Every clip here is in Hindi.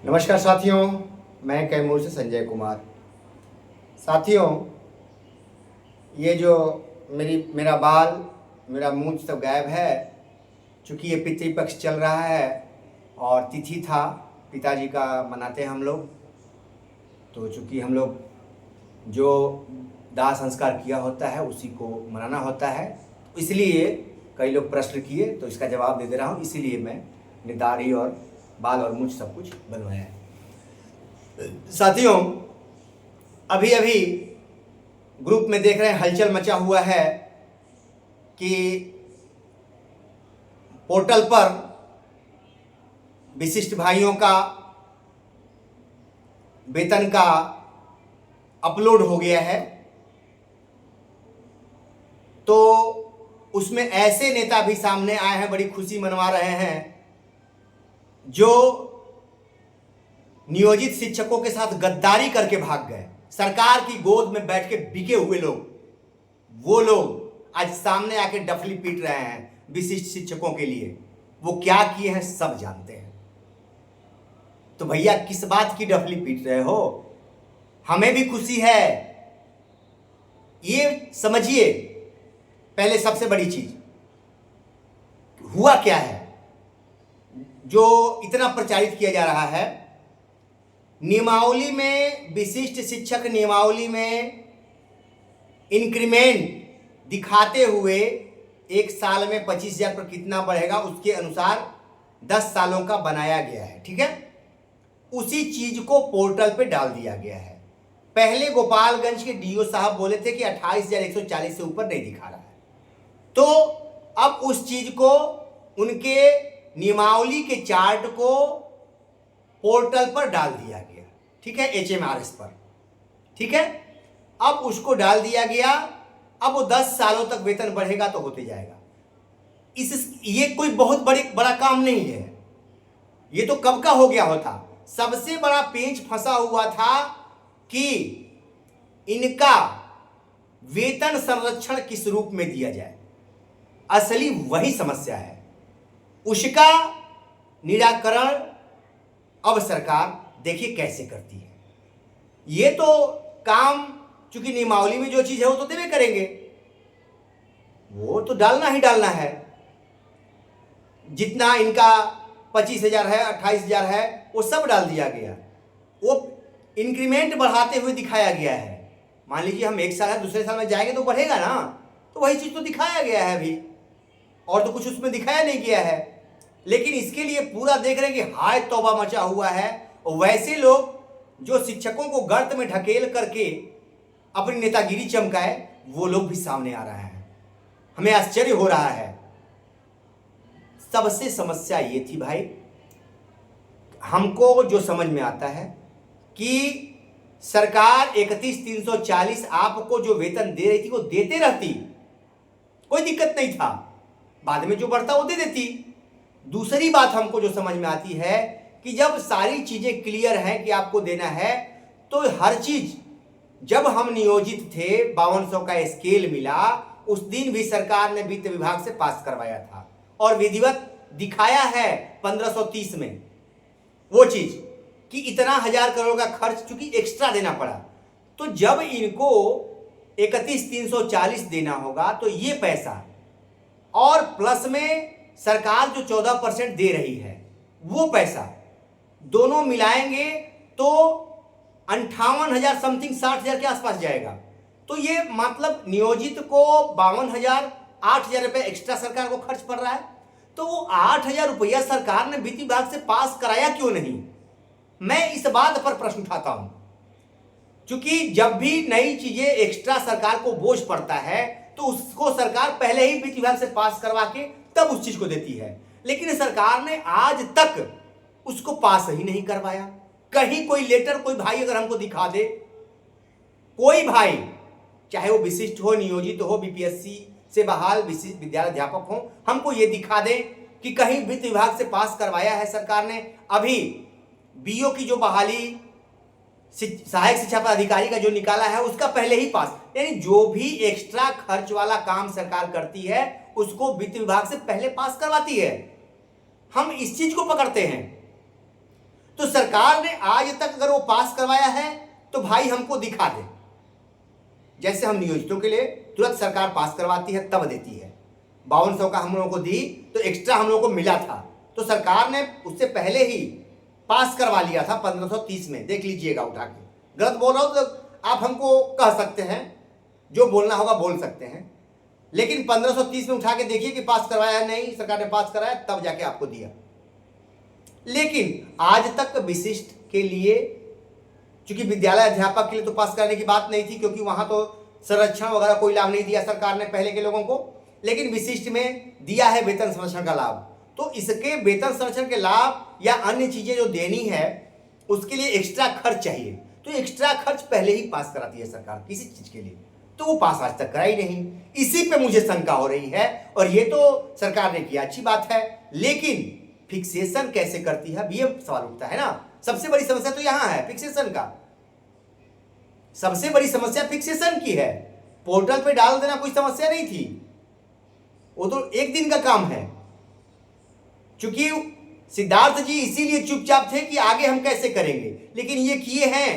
नमस्कार साथियों, मैं कैमूर से संजय कुमार। साथियों, ये जो मेरा बाल, मेरा मूंछ सब गायब है। चूँकि ये पितृपक्ष चल रहा है और तिथि था पिताजी का मनाते हैं हम लोग। तो चूँकि हम लोग जो दाह संस्कार किया होता है उसी को मनाना होता है, इसलिए कई लोग प्रश्न किए तो इसका जवाब दे दे रहा हूँ। इसीलिए मैंने दाढ़ी और बाल और मूंछ सब कुछ बनवाया है। साथियों, अभी अभी ग्रुप में देख रहे हैं हलचल मचा हुआ है कि पोर्टल पर विशिष्ट भाइयों का वेतन का अपलोड हो गया है। तो उसमें ऐसे नेता भी सामने आए हैं, बड़ी खुशी मनवा रहे हैं, जो नियोजित शिक्षकों के साथ गद्दारी करके भाग गए। सरकार की गोद में बैठ के बिके हुए लोग, वो लोग आज सामने आके डफली पीट रहे हैं विशिष्ट शिक्षकों के लिए। वो क्या किए हैं सब जानते हैं। तो भैया, किस बात की डफली पीट रहे हो? हमें भी खुशी है, ये समझिए। पहले सबसे बड़ी चीज हुआ क्या है जो इतना प्रचारित किया जा रहा है। नियमावली में, विशिष्ट शिक्षक नियमावली में इंक्रीमेंट दिखाते हुए एक साल में 25,000 पर कितना बढ़ेगा उसके अनुसार 10 सालों का बनाया गया है। ठीक है, उसी चीज को पोर्टल पे डाल दिया गया है। पहले गोपालगंज के डीओ साहब बोले थे कि 28,140 से ऊपर नहीं दिखा रहा है। तो अब उस चीज को, उनके नियमावली के चार्ट को पोर्टल पर डाल दिया गया। ठीक है, HMRS पर। ठीक है, अब उसको डाल दिया गया। अब वो 10 सालों तक वेतन बढ़ेगा तो होते जाएगा। ये कोई बहुत बड़ा काम नहीं है। ये तो कब का हो गया होता। सबसे बड़ा पेंच फंसा हुआ था कि इनका वेतन संरक्षण किस रूप में दिया जाए। असली वही समस्या है, उसका निराकरण अब सरकार देखिए कैसे करती है। ये तो काम, चूंकि नियमावली में जो चीज है वो तो देवे करेंगे, वो तो डालना ही डालना है। जितना इनका 25,000 है, 28,000 है, वो सब डाल दिया गया। वो इंक्रीमेंट बढ़ाते हुए दिखाया गया है। मान लीजिए हम एक साल है, दूसरे साल में जाएंगे तो बढ़ेगा ना, तो वही चीज तो दिखाया गया है अभी, और तो कुछ उसमें दिखाया नहीं गया है। लेकिन इसके लिए पूरा देख रहे हैं कि हाय तौबा मचा हुआ है। और वैसे लोग जो शिक्षकों को गर्त में ढकेल करके अपनी नेतागिरी चमकाए, वो लोग भी सामने आ रहे हैं। हमें आश्चर्य हो रहा है। सबसे समस्या ये थी भाई, हमको जो समझ में आता है कि सरकार 31,340 आपको जो वेतन दे रही थी वो देते रहती, कोई दिक्कत नहीं था। बाद में जो बढ़ता वो दे देती। दूसरी बात हमको जो समझ में आती है कि जब सारी चीजें क्लियर हैं कि आपको देना है, तो हर चीज, जब हम नियोजित थे 5200 का स्केल मिला, उस दिन भी सरकार ने वित्त विभाग से पास करवाया था और विधिवत दिखाया है 1530 में वो चीज कि इतना 1,000 करोड़ का खर्च चूंकि एक्स्ट्रा देना पड़ा। तो जब इनको 31,340 देना होगा तो ये पैसा और प्लस में सरकार जो 14% दे रही है वो पैसा, दोनों मिलाएंगे तो 58,000 समथिंग 60,000 के आसपास जाएगा। तो ये मतलब नियोजित को 52,000, 8,000 रुपये एक्स्ट्रा सरकार को खर्च पड़ रहा है। तो वो 8,000 रुपया सरकार ने वित्त विभाग से पास कराया क्यों नहीं? मैं इस बात पर प्रश्न उठाता हूं। क्योंकि जब भी नई चीजें एक्स्ट्रा सरकार को बोझ पड़ता है तो उसको सरकार पहले ही वित्त विभाग से पास करवा के तब उस चीज को देती है। लेकिन सरकार ने आज तक उसको पास ही नहीं करवाया। कहीं कोई लेटर, कोई भाई अगर हमको दिखा दे, कोई भाई, चाहे वो विशिष्ट हो, नियोजित हो, BPSC से बहाल विशिष्ट विद्यालय अध्यापक हो, हमको ये दिखा दे कि कहीं वित्त विभाग से पास करवाया है सरकार ने। अभी BO की जो बहाली, सहायक शिक्षा पदाधिकारी का जो निकाला है उसका पहले ही पास। यानी जो भी एक्स्ट्रा खर्च वाला काम सरकार करती है उसको वित्त विभाग से पहले पास करवाती है। हम इस चीज को पकड़ते हैं। तो सरकार ने आज तक अगर वो पास करवाया है तो भाई हमको दिखा दे। जैसे हम नियोजितों के लिए तुरंत सरकार पास करवाती है तब देती है, 5200 का हम लोगों को दी तो एक्स्ट्रा हम लोगों को मिला था, तो सरकार ने उससे पहले ही पास करवा लिया था 1530 में। देख लीजिएगा उठा के, गलत बोल रहा हूं तो आप हमको कह सकते हैं, जो बोलना होगा बोल सकते हैं, लेकिन 1530 में उठा के देखिए कि पास करवाया है, नहीं सरकार ने पास कराया तब जाके आपको दिया। लेकिन आज तक विशिष्ट के लिए, चूंकि विद्यालय अध्यापक के लिए तो पास करने की बात नहीं थी, क्योंकि वहां तो संरक्षण वगैरह कोई लाभ नहीं दिया सरकार ने पहले के लोगों को, लेकिन विशिष्ट में दिया है वेतन संरक्षण का लाभ। तो इसके वेतन संरक्षण के लाभ या अन्य चीजें जो देनी है उसके लिए एक्स्ट्रा खर्च चाहिए, तो एक्स्ट्रा खर्च पहले ही पास कराती है सरकार किसी चीज के लिए, तो वो पास आज तक कराई नहीं। इसी पे मुझे शंका हो रही है, और ये तो सरकार ने किया, अच्छी बात है, लेकिन फिक्सेशन कैसे करती है, ये सवाल उठता है ना। सबसे बड़ी समस्या तो यहां है फिक्सेशन का, सबसे बड़ी समस्या फिक्सेशन की है। पोर्टल पे डाल देना कोई समस्या नहीं थी, वो तो एक दिन का काम है। चूंकि सिद्धार्थ जी इसीलिए चुपचाप थे कि आगे हम कैसे करेंगे, लेकिन ये किए हैं,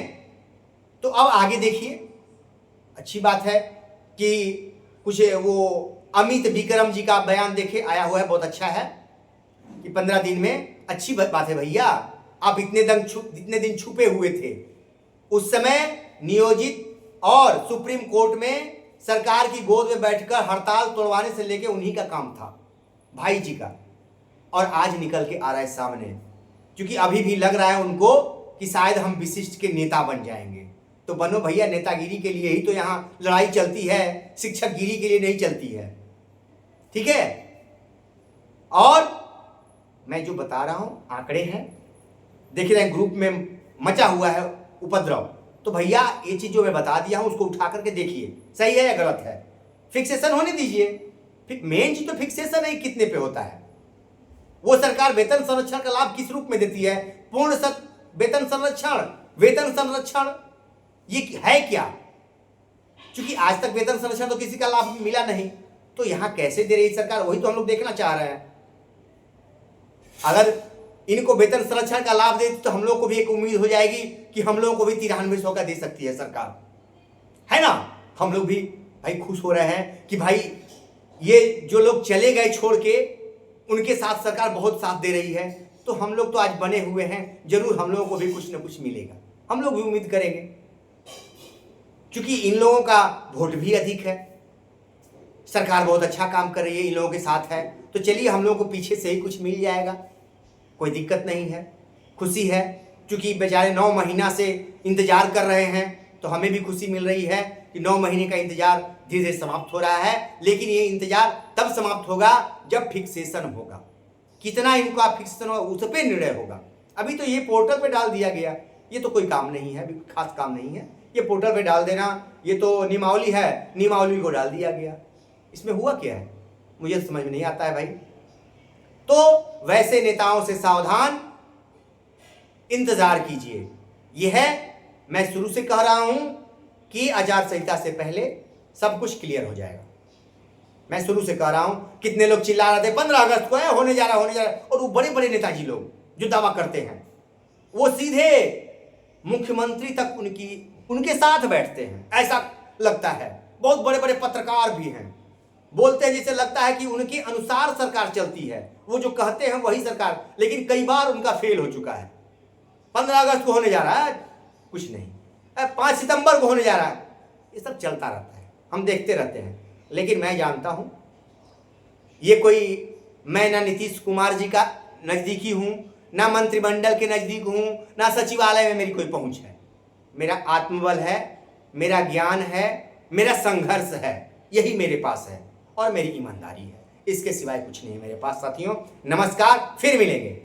तो अब आगे देखिए। अच्छी बात है कि कुछ वो अमित विक्रम जी का बयान देखे आया हुआ है, बहुत अच्छा है कि 15 दिन में, अच्छी बात है भैया। आप इतने दिन छुपे हुए थे, उस समय नियोजित और सुप्रीम कोर्ट में सरकार की गोद में बैठकर हड़ताल तोड़वाने से लेके उन्हीं का काम था, भाई जी का, और आज निकल के आ रहा है सामने। क्योंकि अभी भी लग रहा है उनको कि शायद हम विशिष्ट के नेता बन जाएंगे, तो बनो भैया, नेतागिरी के लिए ही तो यहां लड़ाई चलती है, शिक्षक गिरी के लिए नहीं चलती है, ठीक है। और मैं जो बता रहा हूं आंकड़े हैं, देख रहे हैं ग्रुप में मचा हुआ है उपद्रव, तो भैया ये चीज जो मैं बता दिया हूं उसको उठा करके देखिए सही है या गलत है। फिक्सेशन होने दीजिए, मेन चीज तो फिक्सेशन है कितने पे होता है। वो सरकार वेतन संरक्षण का लाभ किस रूप में देती है, पूर्ण वेतन संरक्षण ये है क्या? क्योंकि आज तक वेतन संरक्षण तो किसी का लाभ मिला नहीं, तो यहां कैसे दे रही सरकार, वही तो हम लोग देखना चाह रहे हैं। अगर इनको वेतन संरक्षण का लाभ दे तो हम लोग को भी एक उम्मीद हो जाएगी कि हम लोगों को भी 9300 का दे सकती है सरकार, है ना। हम लोग भी भाई खुश हो रहे हैं कि भाई ये जो लोग चले गए छोड़ के, उनके साथ सरकार बहुत साथ दे रही है, तो हम लोग तो आज बने हुए हैं, जरूर हम लोगों को भी कुछ ना कुछ मिलेगा, हम लोग भी उम्मीद करेंगे। क्योंकि इन लोगों का वोट भी अधिक है, सरकार बहुत अच्छा काम कर रही है, इन लोगों के साथ है, तो चलिए हम लोगों को पीछे से ही कुछ मिल जाएगा, कोई दिक्कत नहीं है, खुशी है। क्योंकि बेचारे 9 महीना से इंतजार कर रहे हैं, तो हमें भी खुशी मिल रही है कि 9 महीने का इंतजार धीरे धीरे समाप्त हो रहा है। लेकिन ये इंतजार तब समाप्त होगा जब फिक्सेशन होगा, कितना इनका फिक्सेशन होगा उस पर निर्णय होगा। अभी तो ये पोर्टल पे डाल दिया गया, ये तो कोई काम नहीं है, अभी खास काम नहीं है, ये पोर्टल पे डाल देना, ये तो नियमावली है, नियमावली को डाल दिया गया, इसमें हुआ क्या है मुझे समझ में नहीं आता है भाई। तो वैसे नेताओं से सावधान, इंतजार कीजिए। यह है, मैं शुरू से कह रहा हूं कि आचार संहिता से पहले सब कुछ क्लियर हो जाएगा। मैं शुरू से कह रहा हूं, कितने लोग चिल्ला रहे थे 15 अगस्त को है होने जा रहा, और वो बड़े बड़े नेताजी लोग जो दावा करते हैं, वो सीधे मुख्यमंत्री तक उनके साथ बैठते हैं, ऐसा लगता है। बहुत बड़े बड़े पत्रकार भी हैं, बोलते हैं जैसे लगता है कि उनके अनुसार सरकार चलती है, वो जो कहते हैं वही सरकार, लेकिन कई बार उनका फेल हो चुका है। 15 अगस्त को होने जा रहा है, कुछ नहीं, 5 सितंबर को होने जा रहा है, ये सब चलता रहता है, हम देखते रहते हैं। लेकिन मैं जानता हूं ये कोई, मैं ना नीतीश कुमार जी का नजदीकी हूं, ना मंत्रिमंडल के नजदीक हूं, ना सचिवालय में मेरी कोई पहुंच है। मेरा आत्मबल है, मेरा ज्ञान है, मेरा संघर्ष है, यही मेरे पास है, और मेरी ईमानदारी है, इसके सिवाय कुछ नहीं मेरे पास। साथियों नमस्कार, फिर मिलेंगे।